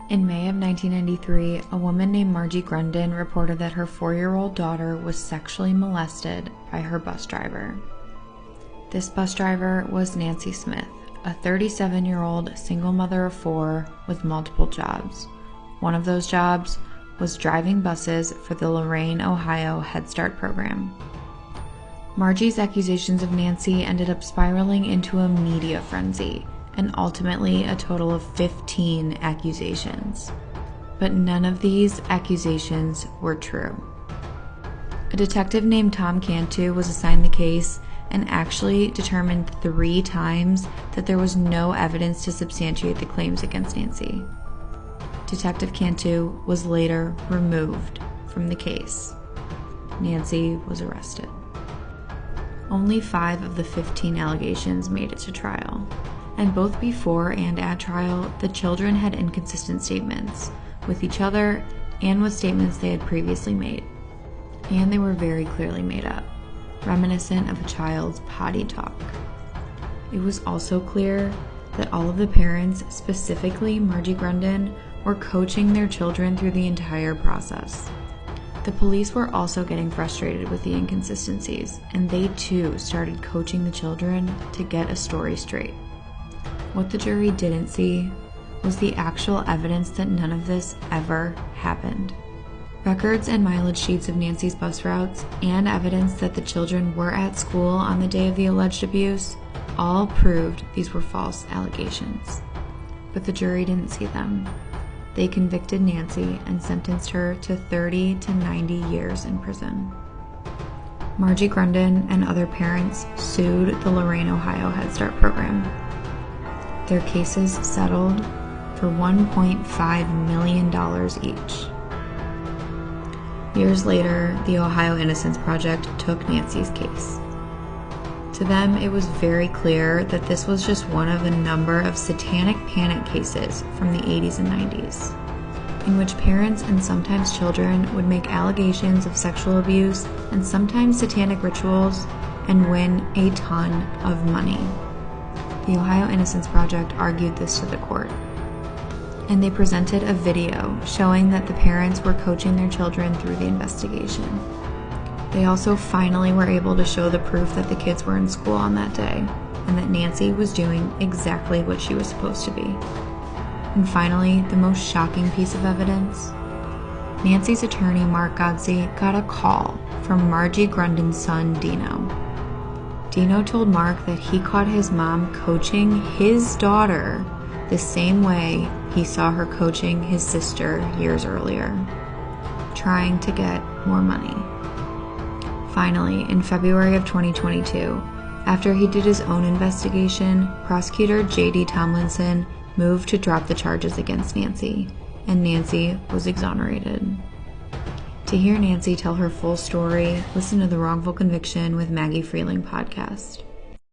In May of 1993, a woman named Margie Grondin reported that her 4-year-old daughter was sexually molested by her bus driver. This bus driver was Nancy Smith, a 37-year-old single mother of 4 with multiple jobs. One of those jobs was driving buses for the Lorain, Ohio Head Start program. Margie's accusations of Nancy ended up spiraling into a media frenzy, and ultimately a total of 15 accusations. But none of these accusations were true. A detective named Tom Cantu was assigned the case and actually determined 3 times that there was no evidence to substantiate the claims against Nancy. Detective Cantu was later removed from the case. Nancy was arrested. Only 5 of the 15 allegations made it to trial. And both before and at trial, the children had inconsistent statements with each other and with statements they had previously made. And they were very clearly made up, reminiscent of a child's potty talk. It was also clear that all of the parents, specifically Margie Grondin, were coaching their children through the entire process. The police were also getting frustrated with the inconsistencies, and they too started coaching the children to get a story straight. What the jury didn't see was the actual evidence that none of this ever happened. Records and mileage sheets of Nancy's bus routes and evidence that the children were at school on the day of the alleged abuse all proved these were false allegations. But the jury didn't see them. They convicted Nancy and sentenced her to 30 to 90 years in prison. Margie Grondin and other parents sued the Lorain, Ohio Head Start program. Their cases settled for $1.5 million each. Years later, the Ohio Innocence Project took Nancy's case. To them, it was very clear that this was just one of a number of satanic panic cases from the 80s and 90s, in which parents and sometimes children would make allegations of sexual abuse and sometimes satanic rituals and win a ton of money. The Ohio Innocence Project argued this to the court, and they presented a video showing that the parents were coaching their children through the investigation. They also finally were able to show the proof that the kids were in school on that day, and that Nancy was doing exactly what she was supposed to be. And finally, the most shocking piece of evidence: Nancy's attorney, Mark Godsey, got a call from Margie Grondin's son, Dino. Dino told Mark that he caught his mom coaching his daughter the same way he saw her coaching his sister years earlier, trying to get more money. Finally, in February of 2022, after he did his own investigation, prosecutor J.D. Tomlinson moved to drop the charges against Nancy, and Nancy was exonerated. To hear Nancy tell her full story, listen to the Wrongful Conviction with Maggie Freeling podcast.